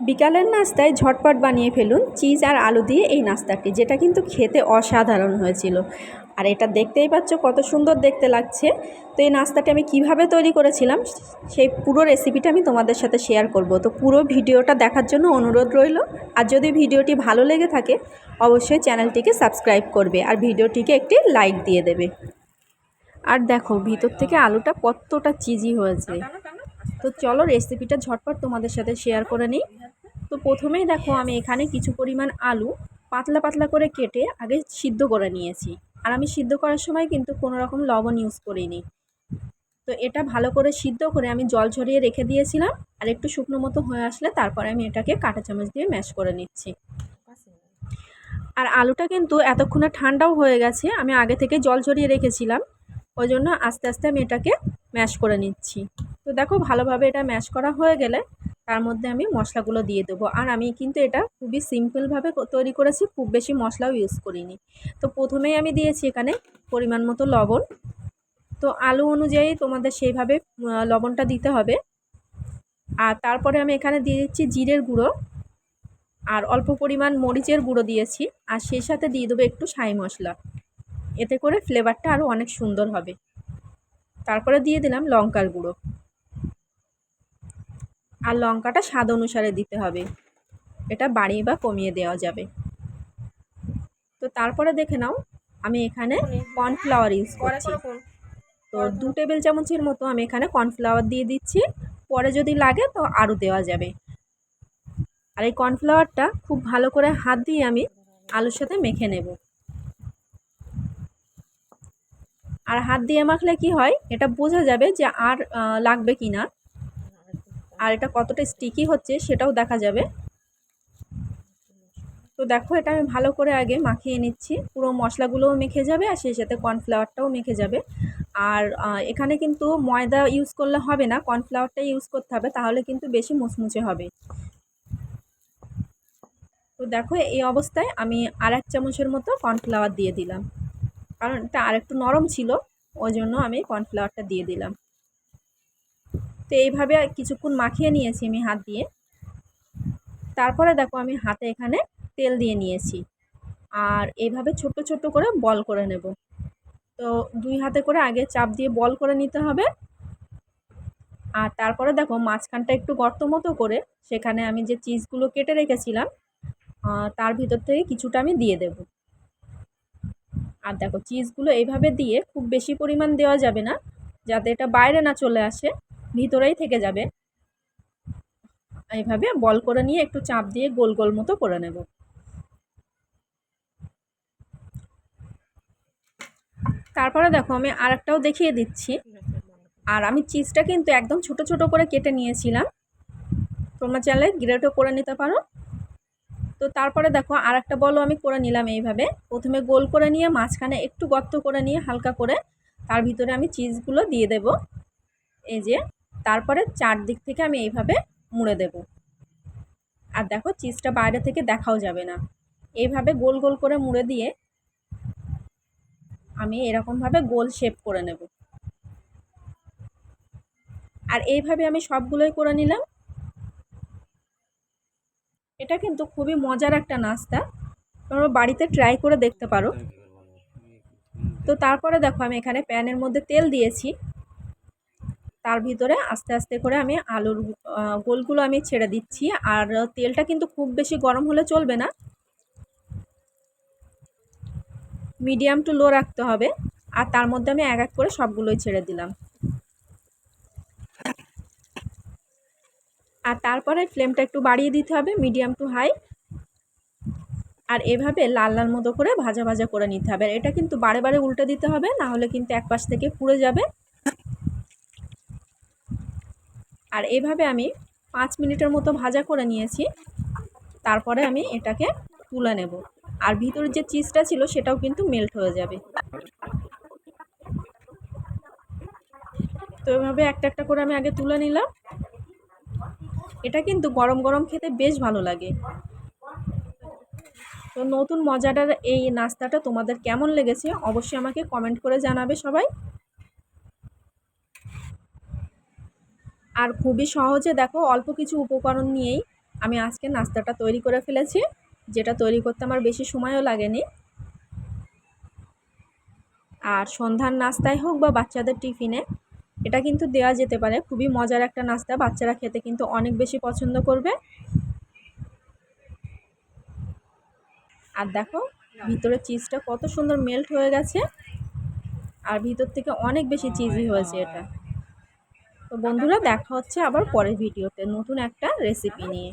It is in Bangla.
বিকালের নাস্তায় ঝটপট বানিয়ে ফেলুন চিজ আর আলু দিয়ে এই নাস্তাটি, যেটা কিন্তু খেতে অসাধারণ হয়েছিল। আর এটা দেখতেই পাচ্ছ কত সুন্দর দেখতে লাগছে। তো এই নাস্তাটি আমি কিভাবে তৈরি করেছিলাম সেই পুরো রেসিপিটা আমি তোমাদের সাথে শেয়ার করব। তো পুরো ভিডিওটা দেখার জন্য অনুরোধ রইল। আর যদি ভিডিওটি ভালো লেগে থাকে অবশ্যই চ্যানেলটিকে সাবস্ক্রাইব করবে আর ভিডিওটিকে একটি লাইক দিয়ে দেবে। আর দেখো ভিতর থেকে আলুটা কতটা চিজি হয়েছে। তো চলো রেসিপিটা ঝটপট তোমাদের সাথে শেয়ার করে নিই। তো প্রথমেই দেখো আমি এখানে কিছু পরিমাণ আলু পাতলা পাতলা করে কেটে আগে সিদ্ধ করে নিয়েছি। আর আমি সিদ্ধ করার সময় কিন্তু কোনো রকম লবণ ইউজ করিনি। তো এটা ভালো করে সিদ্ধ করে আমি জল ঝরিয়ে রেখে দিয়েছিলাম। আর একটু শুকনো মতো হয়ে আসলে তারপরে আমি এটাকে কাঁটা চামচ দিয়ে ম্যাশ করে নিচ্ছি। আর আলুটা কিন্তু এতক্ষণে ঠান্ডাও হয়ে গেছে, আমি আগে থেকে জল ঝরিয়ে রেখেছিলাম, ওই জন্য আস্তে আস্তে আমি এটাকে ম্যাশ করে নিচ্ছি। তো দেখো ভালোভাবে এটা ম্যাশ করা হয়ে গেলে তার মধ্যে আমি মশলাগুলো দিয়ে দেবো। আর আমি কিন্তু এটা খুবই সিম্পলভাবে তৈরি করেছি, খুব বেশি মশলাও ইউজ করিনি। তো প্রথমেই আমি দিয়েছি এখানে পরিমাণ মতো লবণ। তো আলু অনুযায়ী তোমাদের সেইভাবে লবণটা দিতে হবে। আর তারপরে আমি এখানে দিয়ে দিচ্ছি জিরের গুঁড়ো আর অল্প পরিমাণ মরিচের গুঁড়ো দিয়েছি। আর সেই সাথে দিয়ে দেবো একটু ছাই মশলা, এতে করে ফ্লেভারটা আরও অনেক সুন্দর হবে। তারপরে দিয়ে দিলাম লঙ্কার গুঁড়ো, আর লঙ্কাটা স্বাদ অনুসারে দিতে হবে, এটা বাড়িয়ে বা কমিয়ে দেওয়া যাবে। তো তারপরে দেখে নাও আমি এখানে কর্নফ্লাওয়ার ইউজ করছি। তো 2 টেবিল চামচের মতো আমি এখানে কর্নফ্লাওয়ার দিয়ে দিচ্ছি, পরে যদি লাগে তো আরও দেওয়া যাবে। আর এই কর্নফ্লাওয়ারটা খুব ভালো করে হাত দিয়ে আমি আলুর সাথে মেখে নেব। আর হাত দিয়ে মাখলে কি হয়, এটা বোঝা যাবে যে আর লাগবে কি না, আর এটা কতটা স্টিকি হচ্ছে সেটাও দেখা যাবে। তো দেখো এটা আমি ভালো করে আগে মাখিয়ে নিচ্ছি, পুরো মশলাগুলোও মেখে যাবে আর সেই সাথে কর্নফ্লাওয়ারটাও মেখে যাবে। আর এখানে কিন্তু ময়দা ইউজ করলে হবে না, কর্নফ্লাওয়ারটাই ইউজ করতে হবে, তাহলে কিন্তু বেশি মুচমুচে হবে। তো দেখো এই অবস্থায় আমি আর 1 চামচের মতো কর্নফ্লাওয়ার দিয়ে দিলাম, কারণ এটা আরেকটু নরম ছিল, ওই জন্য আমি কর্নফ্লাওয়ারটা দিয়ে দিলাম। তো এইভাবে কিছুক্ষণ মাখিয়ে নিয়েছি আমি হাত দিয়ে। তারপরে দেখো আমি হাতে এখানে তেল দিয়ে নিয়েছি, আর এইভাবে ছোট্ট ছোট্ট করে বল করে নেব। তো 2 হাতে করে আগে চাপ দিয়ে বল করে নিতে হবে। আর তারপরে দেখো মাঝখানটা একটু গর্ত মতো করে সেখানে আমি যে চিজগুলো কেটে রেখেছিলাম তার ভিতর থেকে কিছুটা আমি দিয়ে দেব। আর দেখো চিজগুলো এইভাবে দিয়ে খুব বেশি পরিমাণ দেওয়া যাবে না, যাতে এটা বাইরে না চলে আসে, ভিতরেই থেকে যাবে। এইভাবে বল করে নিয়ে একটু চাপ দিয়ে গোল গোল মতো করে নেব। তারপরে দেখো আমি আরেকটাও দেখিয়ে দিচ্ছি। আর আমি চিজটা কিন্তু একদম ছোট ছোট করে কেটে নিয়েছিলাম, তোমরা চাইলে গ্রেটও করে নিতে পারো। তো তারপরে দেখো আরেকটা বলও আমি করে নিলাম এইভাবে, প্রথমে গোল করে নিয়ে মাঝখানে একটু গর্ত করে নিয়ে হালকা করে তার ভিতরে আমি চিজগুলো দিয়ে দেব, এই যে। তারপরে চারদিক থেকে আমি এইভাবে মুড়ে দেব। আর দেখো চিজটা বাইরে থেকে দেখাও যাবে না, এইভাবে গোল গোল করে মুড়ে দিয়ে আমি এরকমভাবে গোল শেপ করে নেব। আর এইভাবে আমি সবগুলোই করে নিলাম। এটা কিন্তু খুবই মজার একটা নাস্তা, তোমরা বাড়িতে ট্রাই করে দেখতে পারো। তো তারপরে দেখো আমি এখানে প্যানের মধ্যে তেল দিয়েছি, তার ভিতরে আস্তে আস্তে করে আমি আলুর গোলগুলো আমি ছেড়ে দিচ্ছি। আর তেলটা কিন্তু খুব বেশি গরম হলে চলবে না, মিডিয়াম টু লো রাখতে হবে। আর তার মধ্যে আমি এক এক করে সবগুলোই ছেড়ে দিলাম। আর তারপরে ফ্লেমটা একটু বাড়িয়ে দিতে হবে, মিডিয়াম টু হাই। আর এভাবে লাল লাল মতো করে ভাজা ভাজা করে নিতে হবে। আর এটা কিন্তু বারে বারে উল্টে দিতে হবে, না হলে কিন্তু এক পাশ থেকে পুড়ে যাবে। আর এইভাবে আমি 5 মিনিটের মতো ভাজা করে নিয়েছি। তারপরে আমি এটাকে তুলে নেব, আর ভিতরে যে চিজটা ছিল সেটাও কিন্তু মেল্ট হয়ে যাবে। তো এভাবে একটা একটা করে আমি আগে তুলে নিলাম। এটা কিন্তু গরম গরম খেতে বেশ ভালো লাগে। তো নতুন মজাদার এই নাস্তাটা তোমাদের কেমন লেগেছে অবশ্যই আমাকে কমেন্ট করে জানাবে সবাই। আর খুবই সহজে দেখো অল্প কিছু উপকরণ নিয়েই আমি আজকে নাস্তাটা তৈরি করে ফেলেছি, যেটা তৈরি করতে আমার বেশি সময়ও লাগেনি। আর সন্ধ্যার নাস্তায় হোক বা বাচ্চাদের টিফিনে এটা কিন্তু দেওয়া যেতে পারে। খুবই মজার একটা নাস্তা, বাচ্চারা খেতে কিন্তু অনেক বেশি পছন্দ করবে। আর দেখো ভিতরে চিজটা কত সুন্দর মেল্ট হয়ে গেছে, আর ভিতর থেকে অনেক বেশি চিজি হয়েছে এটা। তো বন্ধুরা দেখা হচ্ছে আবার পরের ভিডিওতে নতুন একটা রেসিপি নিয়ে।